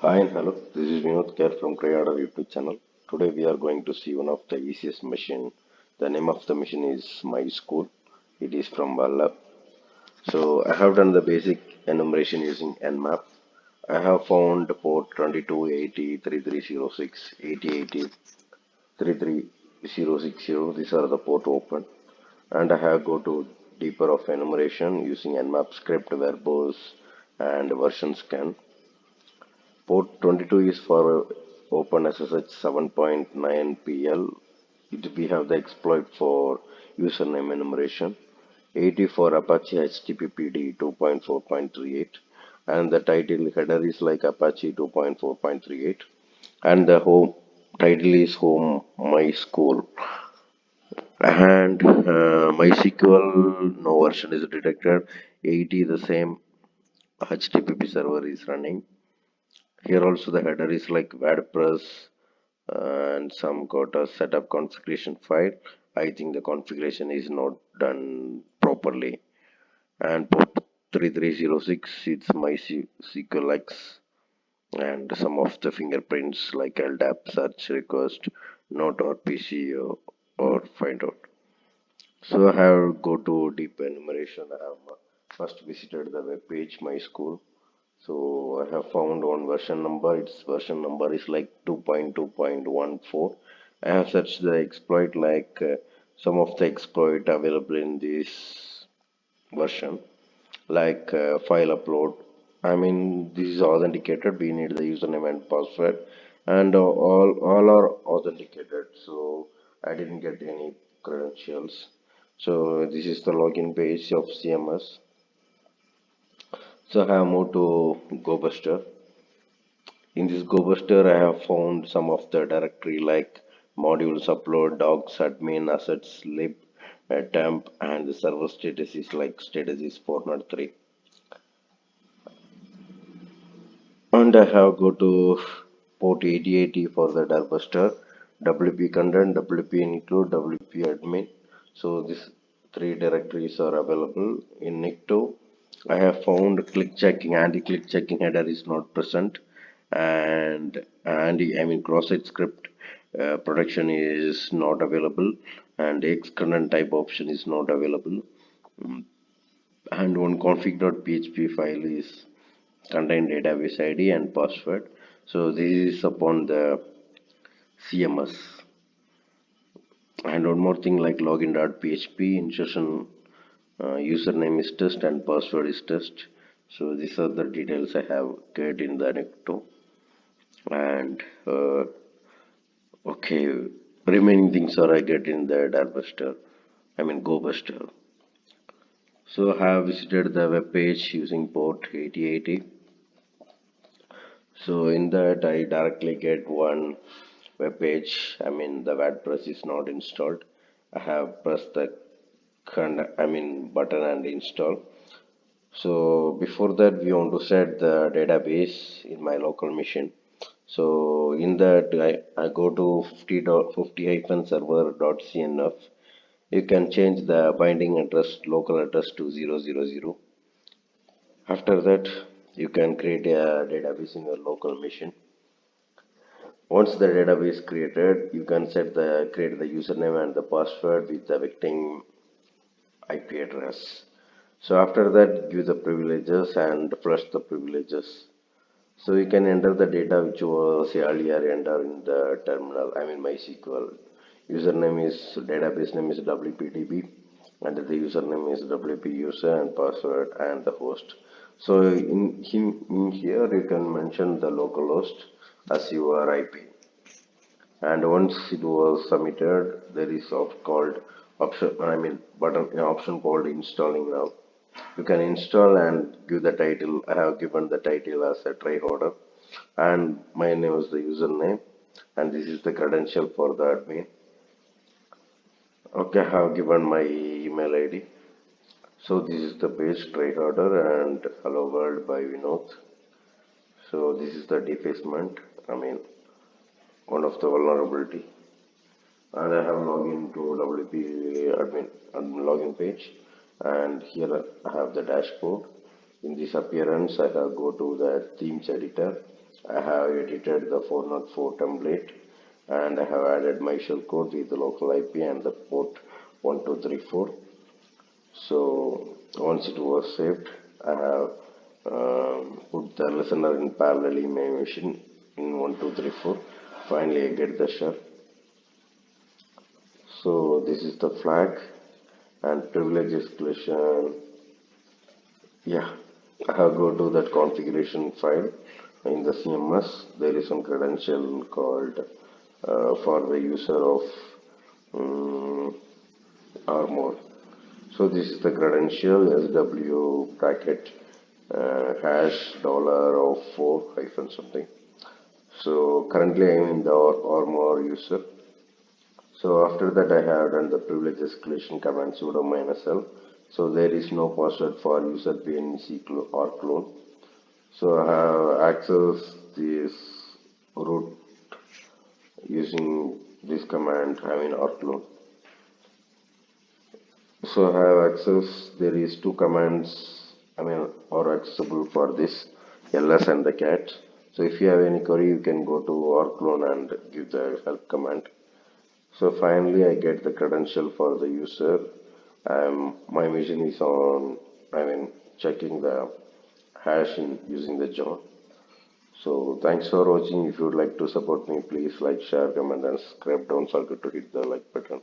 Hi and hello, this is Vinod Care from Creator YouTube channel. Today we are going to see one of the easiest machine. The name of the machine is My School. It is from Vulnhub. So I have done the basic enumeration using Nmap. I have found port 2280, 3306, 8080, 33060. These are the port open. And I have go to deeper of enumeration using Nmap script, verbose and version scan. Port 22 is for OpenSSH 7.9 PL. We have the exploit for username enumeration. 80 for Apache HTTPD 2.4.38, and the title header is like Apache 2.4.38, and the home title is Home My School, and MySQL no version is detected. 80 the same HTTP server is running. Here also the header is like WordPress and some got a setup configuration file. I think the configuration is not done properly. And port 3306 it's my SQLX and some of the fingerprints like LDAP search request, not or PCO or find out. So I have go to deep enumeration. I have first visited the web page my school. So I have found one version number. Its version number is like 2.2.14. I have searched the exploit like some of the exploit available in this version, like file upload. I mean, this is authenticated. We need the username and password, and all are authenticated. So I didn't get any credentials. So this is the login page of CMS. So I have moved to GoBuster. In this GoBuster, I have found some of the directory like modules upload, docs, admin, assets, lib, temp, and the server status is like status is 403. And I have go to port 8080 for the Darbuster, WP content, WP include, WP admin. So these three directories are available in NIC2. I have found click checking, anti-click checking header is not present, and I mean cross-site script protection is not available, and X content type option is not available, and one config.php file is contain database ID and password. So this is upon the CMS. And one more thing like login.php insertion username is test and password is test. So these are the details I have get in the Necto. And okay, remaining things are I get in the Darbuster. I mean GoBuster. So I have visited the web page using port 8080. So in that I directly get one web page. I mean the WordPress is not installed. I have pressed the button and install. So before that we want to set the database in my local machine. So in that I go to 50.50-server.cnf. You can change the binding address local address to 000. After that you can create a database in your local machine. Once the database created, you can create the username and the password with the victim IP address. So after that, give the privileges and flush the privileges. So you can enter the data which was earlier entered in the terminal. I mean MySQL. Username is database name is WPDB, and the username is WP user and password and the host. So in here you can mention the localhost as your IP, and once it was submitted there is called option button option called installing now. You can install and give the title. I have given the title as a try order, and my name is the username, and this is the credential for the admin. Okay, I have given my email ID. So this is the page try order and hello world by Vinod. So this is the defacement, I mean one of the vulnerability, and I have login to WP admin login page, and here I have the dashboard. In this appearance I have go to the themes editor I have edited the 404 template and I have added my shell code with the local IP and the port 1234. So once it was saved, I have put the listener in parallel in my machine in 1234. Finally, I get the shell. So this is the flag and privilege escalation. Yeah, I have go to that configuration file in the CMS. There is some credential called for the user of armor. So this is the credential SW bracket hash dollar of 4 hyphen something. So currently I am in the armor user. So after that I have done the privilege escalation command sudo -l. So there is no password for user PNC or clone. So I have accessed this root using this command, I mean or clone. So I have access, there is two commands, I mean are accessible for this ls and the cat. So if you have any query you can go to or clone and give the help command. So finally I get the credential for the user. My mission is on, I mean checking the hash in using the John. So thanks for watching. If you would like to support me, please like, share, comment and subscribe. Don't forget to hit the like button.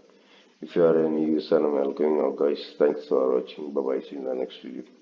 If you are a new user, I'm welcoming you guys. Thanks for watching. Bye bye. See you in the next video.